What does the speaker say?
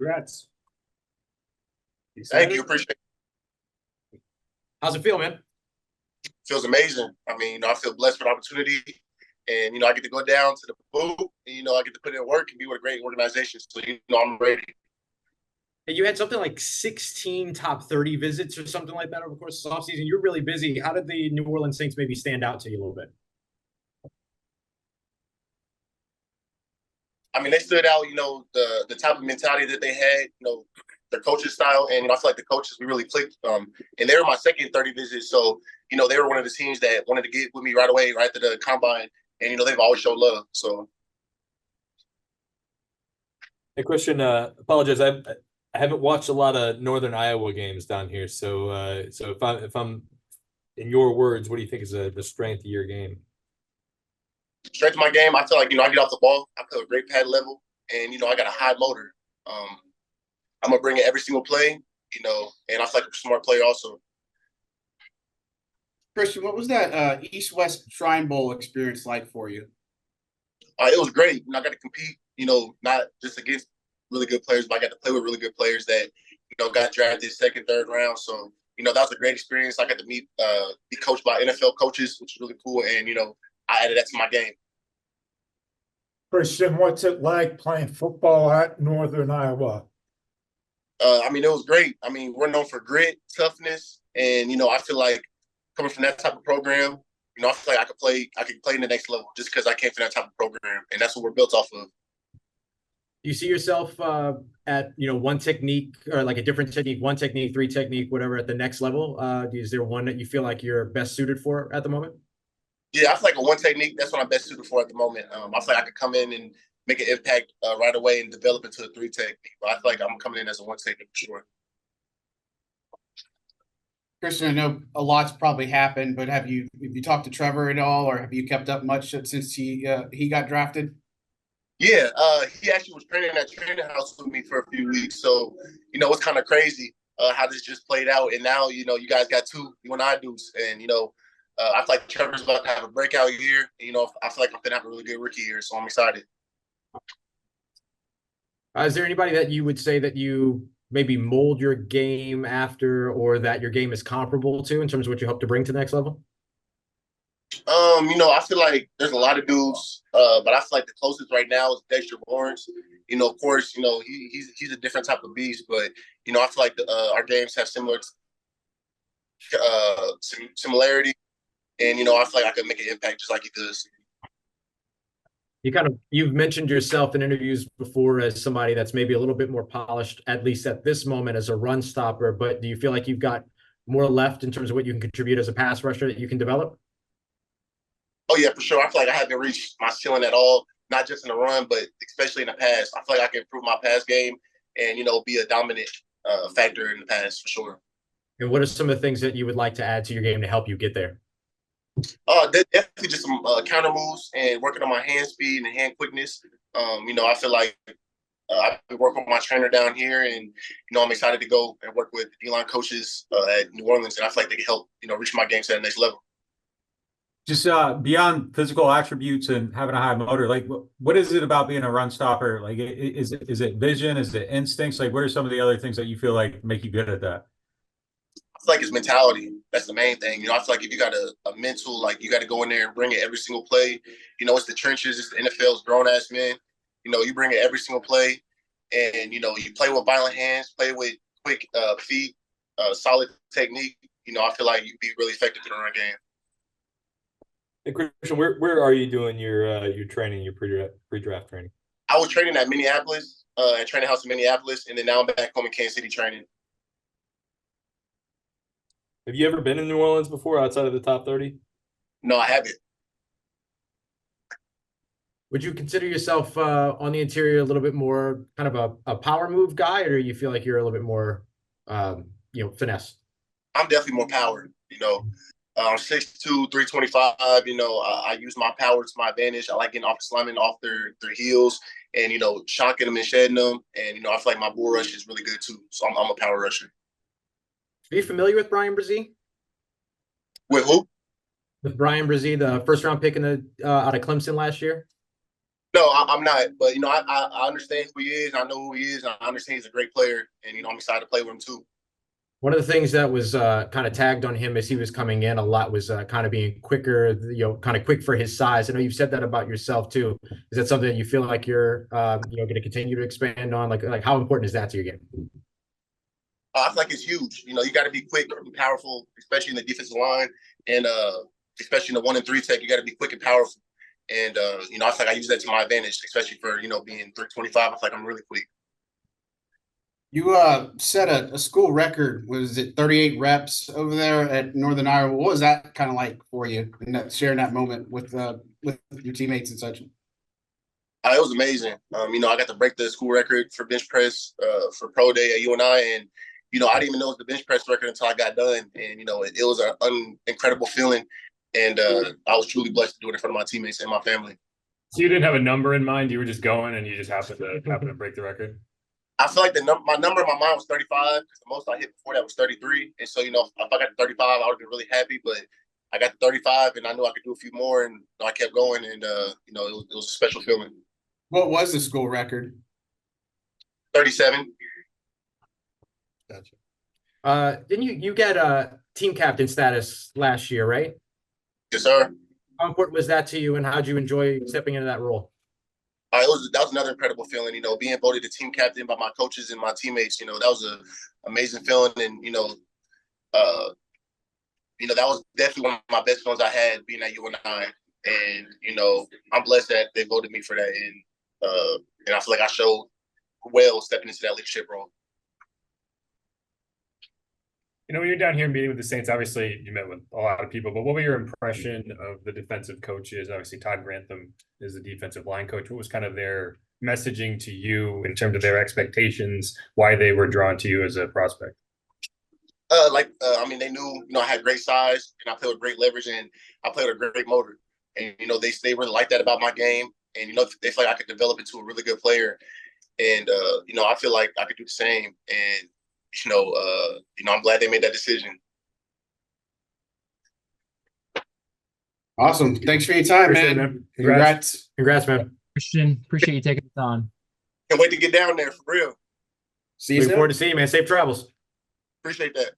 Congrats. Thank you. Appreciate it. How's it feel, man? Feels amazing. I mean, I feel blessed for the opportunity. And, I get to go down to the boot and, I get to put in work and be with a great organization. So, I'm ready. And you had something like 16 top 30 visits or something like that over the course of the offseason. You're really busy. How did the New Orleans Saints maybe stand out to you a little bit? I mean, they stood out, the type of mentality that they had, their coaching style. And, I feel like the coaches, we really clicked. And they were my second 30 visit. So, they were one of the teams that wanted to get with me right away, right after the combine. And, they've always showed love. So. Hey, Kristian, apologize. I haven't watched a lot of Northern Iowa games down here. So if I'm in your words, what do you think is the strength of your game? Strength of my game, I feel like, I get off the ball. I play a great pad level. And, I got a high motor. I'm going to bring it every single play, and I feel like I'm a smart player also. Kristian, what was that East-West Shrine Bowl experience like for you? It was great. I got to compete, not just against really good players, but I got to play with really good players that, got drafted second, third round. So, that was a great experience. I got to be coached by NFL coaches, which is really cool. And, I added that to my game. Kristian, what's it like playing football at Northern Iowa? I mean, it was great. I mean, we're known for grit, toughness, and, I feel like coming from that type of program, I feel like I could play in the next level just because I came from that type of program, and that's what we're built off of. Do you see yourself at, one technique or like a different technique, one technique, three technique, whatever, at the next level? Is there one that you feel like you're best suited for at the moment? Yeah, I feel like a one technique, that's what I'm best suited for at the moment. I feel like I could come in and make an impact right away and develop into a three technique. But I feel like I'm coming in as a one technique for sure. Kristian, I know a lot's probably happened, but have you talked to Trevor at all, or have you kept up much since he got drafted? Yeah, he actually was training at training house with me for a few weeks. So, it's kind of crazy how this just played out. And now, you guys got two I dudes. And, I feel like Trevor's about to have a breakout year. I feel like I'm going to have a really good rookie year. So I'm excited. Is there anybody that you would say that you maybe mold your game after, or that your game is comparable to in terms of what you hope to bring to the next level? I feel like there's a lot of dudes, but I feel like the closest right now is Dexter Lawrence. Of course, he's a different type of beast, but I feel like our games have similarity, and I feel like I could make an impact just like he does. You've mentioned yourself in interviews before as somebody that's maybe a little bit more polished, at least at this moment, as a run stopper. But do you feel like you've got more left in terms of what you can contribute as a pass rusher that you can develop? Oh, yeah, for sure. I feel like I haven't reached my ceiling at all, not just in the run, but especially in the pass. I feel like I can improve my pass game and, be a dominant factor in the pass for sure. And what are some of the things that you would like to add to your game to help you get there? Definitely just some counter moves and working on my hand speed and hand quickness. I feel like I've been working with my trainer down here, and I'm excited to go and work with D-line coaches at New Orleans, and I feel like they can help reach my game to the next level. Just beyond physical attributes and having a high motor, like what is it about being a run stopper? Like, is it vision? Is it instincts? Like, what are some of the other things that you feel like make you good at that? I feel like it's mentality. That's the main thing. I feel like if you got a mental, like you got to go in there and bring it every single play. It's the trenches. It's the NFL's grown-ass men. You bring it every single play. And, you play with violent hands, play with quick feet, solid technique. I feel like you'd be really effective in the run game. Hey, Kristian, where are you doing your training, your pre-draft training? I was training at Minneapolis, at training house in Minneapolis, and then now I'm back home in Kansas City training. Have you ever been in New Orleans before outside of the top 30? No, I haven't. Would you consider yourself on the interior a little bit more kind of a power move guy, or do you feel like you're a little bit more, finesse? I'm definitely more powered. I'm 6'2", 325. I use my power to my advantage. I like getting off the linemen off their heels and, shocking them and shedding them. And, I feel like my bull rush is really good too. So I'm a power rusher. Are you familiar with Brian Brzee? With who? With Brian Brzee, the first-round pick out of Clemson last year? No, I'm not. But I understand who he is. I know who he is. And I understand he's a great player, and I'm excited to play with him too. One of the things that was kind of tagged on him as he was coming in a lot was kind of being quicker, kind of quick for his size. I know you've said that about yourself too. Is that something that you feel like you're, going to continue to expand on? Like how important is that to your game? I feel like it's huge. You got to be quick and powerful, especially in the defensive line, and especially in the 1 and 3 tech. You got to be quick and powerful. And I feel like I use that to my advantage, especially for being 325. I feel like I'm really quick. You set a school record. Was it 38 reps over there at Northern Iowa? What was that kind of like for you, and sharing that moment with your teammates and such? It was amazing. I got to break the school record for bench press for pro day at UNI, and I didn't even know it was the bench press record until I got done, and it was an incredible feeling, and I was truly blessed to do it in front of my teammates and my family. So you didn't have a number in mind; you were just going, and you just happened to break the record. I feel like my number in my mind was 35 because the most I hit before that was 33. And so, if I got to 35, I would have been really happy. But I got to 35, and I knew I could do a few more, and I kept going. And it was a special feeling. What was the school record? 37. Gotcha. Didn't you get team captain status last year, right? Yes, sir. How important was that to you, and how'd you enjoy stepping into that role? That was another incredible feeling, being voted the team captain by my coaches and my teammates. That was an amazing feeling, and that was definitely one of my best feelings I had being at UNI. And I'm blessed that they voted me for that, and I feel like I showed well stepping into that leadership role. When you're down here meeting with the Saints, obviously you met with a lot of people, but what were your impression of the defensive coaches? Obviously, Todd Grantham is the defensive line coach. What was kind of their messaging to you in terms of their expectations, why they were drawn to you as a prospect? They knew, I had great size, and I played with great leverage, and I played with a great motor. And, they really liked that about my game. And, they feel like I could develop into a really good player. And, I feel like I could do the same. And, I'm glad they made that decision. Awesome. Thanks for your time, Appreciate man. it, man. Congrats, man. Kristian, appreciate you taking the time. Can't wait to get down there for real. See you Looking soon. forward to seeing you, man. Safe travels. Appreciate that.